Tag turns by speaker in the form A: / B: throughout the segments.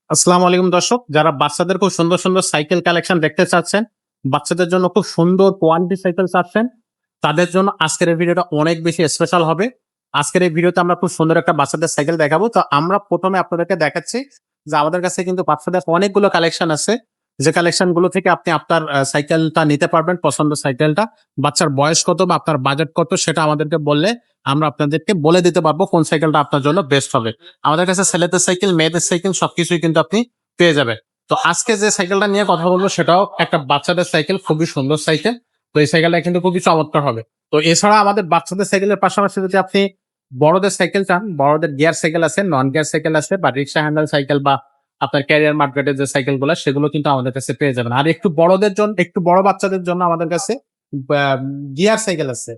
A: আসসালামু আলাইকুম দর্শক, যারা বাচ্চাদের খুব সুন্দর সুন্দর সাইকেল কালেকশন দেখতে চাচ্ছেন, বাচ্চাদের জন্য খুব সুন্দর কোয়ালিটি সাইকেল চাচ্ছেন, তাদের জন্য আজকের এই ভিডিওটা অনেক বেশি স্পেশাল হবে। আজকের এই ভিডিওতে আমরা খুব সুন্দর একটা বাচ্চাদের সাইকেল দেখাবো। তো আমরা প্রথমে আপনাদেরকে দেখাচ্ছি যে আমাদের কাছে কিন্তু বাচ্চাদের অনেকগুলো কালেকশন আছে, যে কালেকশন গুলো থেকে আপনি আপনার সাইকেলটা নিতে পারবেন, পছন্দ সাইকেলটা। বাচ্চার বয়স কত বা আপনার বাজেট কত সেটা আমাদেরকে বললে আমরা আপনাদেরকে বলে দিতে পারবো কোন সাইকেলটা আপনার জন্য বেস্ট হবে। আমাদের কাছে ছেলেদের সাইকেল, মেয়েদের সাইকেল সবকিছুই কিন্তু আপনি পেয়ে যাবেন। তো আজকে যে সাইকেলটা নিয়ে কথা বলবো সেটাও একটা বাচ্চাদের সাইকেল, খুবই সুন্দর সাইকেল। তো এই সাইকেলটা কিন্তু খুবই চমৎকার হবে। তো এছাড়া আমাদের বাচ্চাদের সাইকেলের পাশাপাশি যদি আপনি বড়দের সাইকেল চান, বড়দের গিয়ার সাইকেল আছে, নন গিয়ার সাইকেল আছে, বা রিক্সা হ্যান্ডেল সাইকেল বা আপনার ক্যারিয়ার মার্কেটের যে সাইকেল গুলো সেগুলো কিন্তু আমাদের কাছে পেয়ে যাবেন। আর একটু বড়দের জন্য, একটু বড় বাচ্চাদের জন্য আমাদের কাছে গিয়ার সাইকেল আছে।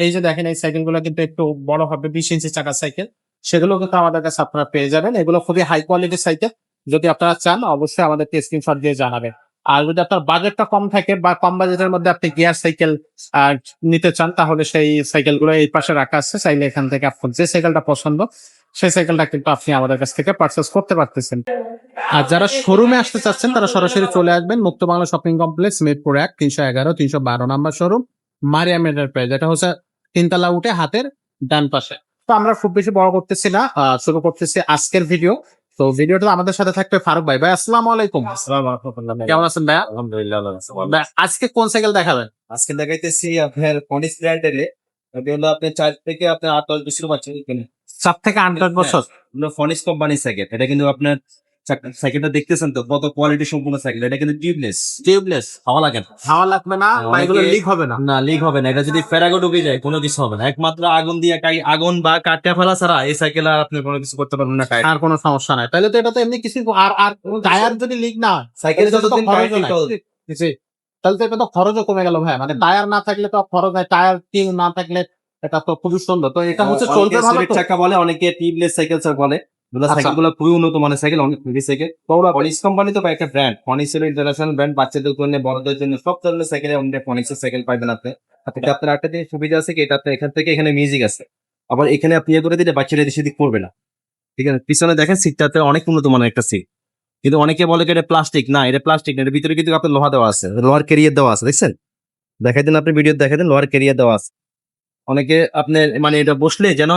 A: এই যে দেখেন, এই সাইকেল গুলো কিন্তু একটু বড় হবে, 20 ইঞ্চি চাকার সাইকেল। সেগুলো কিন্তু আমাদের কাছে আপনারা পেয়ে যাবেন। এগুলো খুবই হাই কোয়ালিটির সাইকেল। যদি আপনারা চান অবশ্যই আমাদেরকে স্ক্রিনশট দিয়ে জানাবেন। আর যদি আপনার বাজেটটা কম থাকে বা কম বাজেটের মধ্যে আপনি গিয়ার সাইকেল নিতে চান, তাহলে সেই সাইকেল গুলো এই পাশে রাখা আছে, চাইলে এখান থেকে আপনার যে সাইকেলটা পছন্দ সেই সাইকেলটা কিন্তু আপনি আমাদের কাছ থেকে পারচেস করতে পারতেছেন। আর যারা শোরুমে আসতে চাচ্ছেন তারা সরাসরি চলে আসবেন Mukto Bangla shopping complex, Mirpur 1, 311, 312 number showroom, Mariam enterprise. এটা হচ্ছে তিনতলা উঠে হাতের ডান পাশে। তো আমরা খুব বেশি বড় করতেছি না, শুরু করতেছি আজকের ভিডিও। তো ভিডিওটা আমাদের সাথে থাকবে ফারুক ভাই। ভাই আসসালামু আলাইকুম।
B: আসসালামু আলাইকুম।
A: কেমন আছেন ভাইয়া?
B: আলহামদুলিল্লাহ ভালো আছি।
A: ভাই, আজকে কোন সাইকেল দেখাবেন?
B: আজকে দেখাইতেছি আপনার ফনিক্স ব্র্যান্ডের এটা হলো আপনার 4 থেকে আপনার 8-10 বছর বাচ্চা এখানে
A: 7 থেকে 8 বছর।
B: হলো ফনিক্স কোম্পানির সাইকেল। এটা কিন্তু আপনার সাইকেলটা দেখতেছেন তো কত কোয়ালিটি সম্পূর্ণ সাইকেল। এটা কিন্তু টিউবলেস।
A: টিউবলেস।
B: হাওয়া লাগে না।
A: হাওয়া লাগবে না বা এগুলো লিক হবে না?
B: না, লিক হবে না। এটা যদি ফেরাগো ডুবে যায় কোনো কিছু হবে না। একমাত্র আগুন দিয়ে আগুন বা কাটা ফেলা ছাড়া এই সাইকেল আর আপনি কোনো কিছু করতে পারবেন না।
A: আর কোনো সমস্যা নাই। তাহলে তো এটা তো এমনি কিছু আর আর টায়ার যদি লিক না হয়,
B: সাইকেল যতদিন
A: খরচও নাই। জি। তাহলে তো এটা তো খরচও কমে গেল ভাই। মানে টায়ার না থাকলে তো খরচ নাই, টায়ার টিউ না থাকলে এটা তো খুবই সুন্দর। তো এটা হচ্ছে চলবে ভালো তো?
B: চাকা বলে, অনেকে টিউবলেস সাইকেল বলে।
A: আচ্ছা।
B: সাইকেল গুলো খুবই উন্নত মানের সাইকেল, অনেক হেভি সাইকেল। ফনিক্স কোম্পানি তো একটা ব্র্যান্ড। ফনিক্স হলো ইন্টারন্যাশনাল ব্র্যান্ড। বাচ্চাদের জন্য, বড়দের জন্য সব ধরনের সাইকেল আমাদের ফনিক্স এর সাইকেল পাবেন আপনি। এটা আপনার একটা যে সুবিধা আছে কি, এটা আপনি এখান থেকে এখানে মিউজিক আছে। আবার এখানে আপনি ইয়ে করে দিলে বাচ্চারা এদিক সেদিক পড়বে না। ঠিক আছে, পিছনে দেখেন সিটটাতে অনেক উন্নত মানের একটা সিট। কিন্তু অনেকে বলে যে এটা প্লাস্টিক। না, এটা প্লাস্টিক না, এর ভিতরে কিন্তু আপনার লোহা দেওয়া আছে, লোহার ক্যারিয়ার দেওয়া আছে। দেখছেন? দেখাই দিন, আপনি ভিডিও দেখাই দিন, লোহার ক্যারিয়ার দেওয়া আছে। অনেকে আপনি মানে এটা বসলে যেন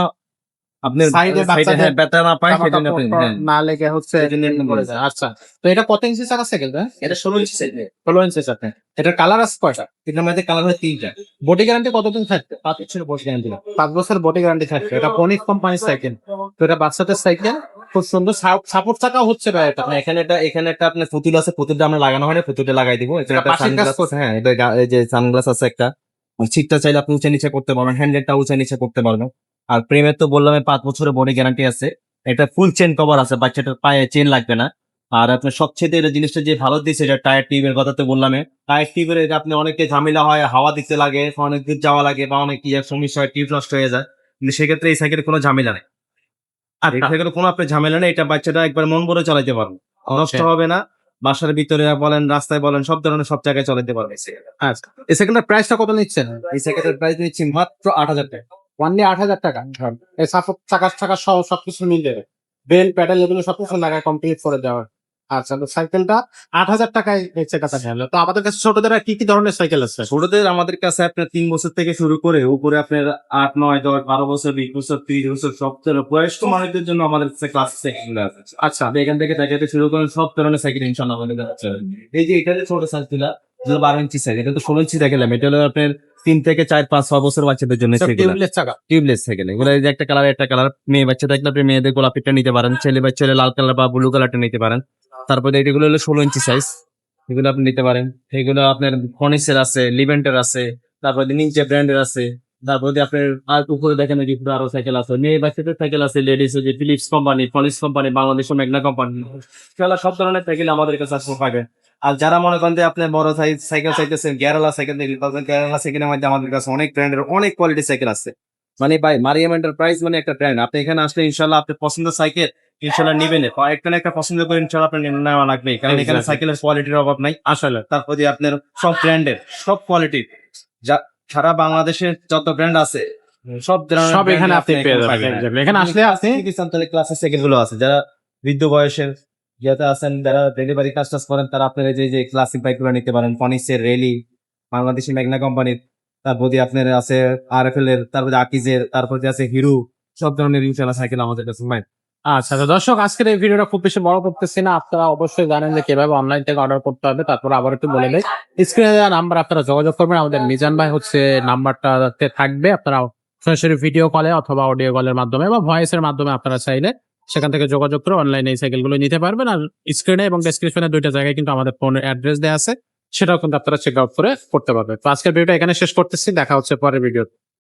B: আপনার
A: সাইডে বাচ্চাদের
B: ব্যথা না পায়
A: জামা
B: সেজন্য
A: কাপড়
B: আপনি
A: না লেগে হচ্ছে
B: সেজন্য এরকম
A: পড়ে
B: করেছে।
A: যায়। আচ্ছা। তো এটা কত ইঞ্চি চাকা সাইকেল ভাই?
B: এটা 16 ইঞ্চি সাইকেল।
A: 16 ইঞ্চি চাকা। এটার কালার আছে কয়টা?
B: এটার মধ্যে কালার হয় 3টা।
A: বডি গ্যারান্টি কতদিন থাকবে?
B: 5 বছরের বয়স গ্যারান্টি।
A: 5 বছর বডি গ্যারান্টি থাকবে। এটা ফনিক্স কোম্পানির সাইকেল। তো এটা বাচ্চাদের সাইকেল, খুব সুন্দর। সাপোর্ট চাকা হচ্ছে ভাই এটা?
B: এখানে একটা আপনার পুতুল আছে, পুতুলটা আমরা লাগানো হয় না, পুতুলটা লাগাই দিব। এখানে একটা
A: পাশের কাজ
B: সানগ্লাস,
A: করছে।
B: হ্যাঁ, এটা এই যে সানগ্লাস আছে একটা। সিটটা চাইলে আপনি উঁচা নিচে করতে পারবেন, হ্যান্ডেলটা উঁচা নিচে করতে পারবেন। আর প্রেমের তো বললাম 5 বছরের বডি গ্যারান্টি আছে। এটা ফুল চেন কভার আছে, বাচ্চাটার পায়ে চেন লাগবে না। আর আপনার সবচেয়ে এটা জিনিসটা যে ভালো দিচ্ছে, এটা টায়ার টিউবের কথা তো বললাম। টায়ার টিউবের এটা আপনি অনেকে ঝামেলা হয়, হাওয়া দিতে লাগে, অনেক দূর যাওয়া লাগে, বা অনেক ইয়ে সমস্যা হয়, টিউব নষ্ট হয়ে যায়। কিন্তু সেক্ষেত্রে এই সাইকেলে কোনো ঝামেলা নেই। আর এই সাইকেলে কোনো আপনার ঝামেলা নেই। এটা বাচ্চাটা একবার মন ভরে চালাতে পারবে, নষ্ট হবে না। বাসার ভিতরে বলেন, রাস্তায় বলেন, সব ধরনের সব জায়গায় চালাতে পারবে।
A: আচ্ছা। এই সাইকেলটার প্রাইসটা কত নিচ্ছেন?
B: এই সাইকেলের প্রাইস নিচ্ছি মাত্র 8,000 টাকা।
A: অনলি 8,000 টাকা। এই সাপোর্ট চাকা সহ সবকিছু মিলে বেল প্যাডেল এগুলো সবকিছু লাগায় কমপ্লিট করে দেওয়া। আচ্ছা, তো সাইকেলটা 8,000 টাকায় এই চাকাটা গেল। তো আমাদের কাছে ছোটদের আর কি কি ধরনের সাইকেল আছে?
B: ছোটদের আমাদের কাছে আপনার 3 বছর থেকে শুরু করে উপরে আপনার 8, 9, 10, 12 বছর, 20 বছর, 30 বছর সব ধরনের বয়স্ক মানুষদের জন্য আমাদের কাছে ক্লাস সাইকেল আছে।
A: আচ্ছা।
B: আপনি এখান থেকে দেখাতে শুরু করেন, সব ধরনের সাইকেল ইনশাআল্লাহ আমাদের কাছে আছে। এই যে এটা যে ছোট সাইকেল, যেটা 12 ইঞ্চি সাইজ, এটা তো 16 ইঞ্চি দেখালাম। এটা হলো আপনার 3 থেকে 4, 5, 6 বছর বাচ্চাদের জন্য সাইকেল।
A: টিউবলেস চাকা।
B: টিউবলেস সাইকেল এগুলো, এই যে একটা কালার একটা কালার। মেয়ে বাচ্চা থাকলে আপনি মেয়েদের গোলাপিটা নিতে পারেন, ছেলে বাচ্চা হলে লাল কালার বা ব্লু কালারটা নিতে পারেন। তারপরে এগুলো হলো 16 ইঞ্চি সাইজ, এগুলো আপনি নিতে পারেন। এগুলো আপনার ফনিক্সের আছে, লিভেন্টের আছে, তারপরে নিনজা ব্র্যান্ডের আছে। তারপরে আপনার আর উপরে দেখেন যে আরো সাইকেল আছে, মেয়ে বাচ্চাদের সাইকেল আছে, লেডিস যে ফিলিপস কোম্পানি, ফনিক্স কোম্পানি, বাংলাদেশের মেঘনা কোম্পানি, সব ধরনের সাইকেল আমাদের কাছে আসতে পাবে। আর যারা মনে করেন যে আপনি বড় সাইজ সাইকেল চাইতেছেন, গ্যারালা সাইকেল দেখতে পাবেন। গ্যারালা সাইকেলের মধ্যে আমাদের কাছে অনেক ব্র্যান্ডের অনেক কোয়ালিটি সাইকেল আছে। মানে ভাই, মারিয়াম এন্টারপ্রাইজ মানে একটা ব্র্যান্ড। আপনি এখানে আসলে ইনশাল্লাহ আপনার পছন্দের সাইকেল ইনশাল্লাহ নিবেন। একটা না একটা পছন্দ করে ইনশাল্লাহ আপনার নেওয়া লাগবে, কারণ এখানে সাইকেলের কোয়ালিটির অভাব নাই আসলে। তারপর দিয়ে আপনার সব ব্র্যান্ডের সব কোয়ালিটি, যা সারা বাংলাদেশের যত ব্র্যান্ড আছে সব ধরনের
A: সব এখানে
B: brand
A: আপনি পেয়ে যাবেন। এখানে আসলে আপনি
B: ক্লাসের সাইকেল গুলো আছে, যারা বৃদ্ধ বয়সের, যাতে আছেন যারা ডেলিভারি কাজ টাজ করেন তারা আপনার এই যে ক্লাসিক বাইকগুলো নিতে পারেন, ফনিক্সের, রেলি, বাংলাদেশি ম্যাগনা কোম্পানির, তারপর দিয়ে আপনার আছে RFL এর, তারপরে আকিজের, তারপর দিয়ে আছে হিরো, সব ধরনের ইনশাআল্লাহ সাইকেল আমাদের কাছে পাবেন।
A: আচ্ছা তো দর্শক, আজকের এই ভিডিওটা খুব বেশি বড় করতেছি না, আপনারা অবশ্যই জানেন যে কিভাবে অনলাইন থেকে অর্ডার করতে হবে। তারপর আবার একটু বলে দেয়, স্ক্রিনে দেওয়া নাম্বার আপনারা যোগাযোগ করবেন, আমাদের মিজান ভাই হচ্ছে নাম্বারটাতে থাকবে। আপনারা সরাসরি ভিডিও কলে অথবা অডিও কলের মাধ্যমে বা ভয়েসের মাধ্যমে আপনারা চাইলে সেখান থেকে যোগাযোগ করে অনলাইনে এই সাইকেলগুলো নিতে পারবেন। আর স্ক্রিনে এবং ডেসক্রিপশনে দুইটা জায়গায় কিন্তু আমাদের ফোনের অ্যাড্রেস দেওয়া আছে, সেটাও কিন্তু আপনারা চেক আউট করে করতে পারবেন। তো আজকের ভিডিওটা এখানে শেষ করতেছি, দেখা হচ্ছে পরের ভিডিও।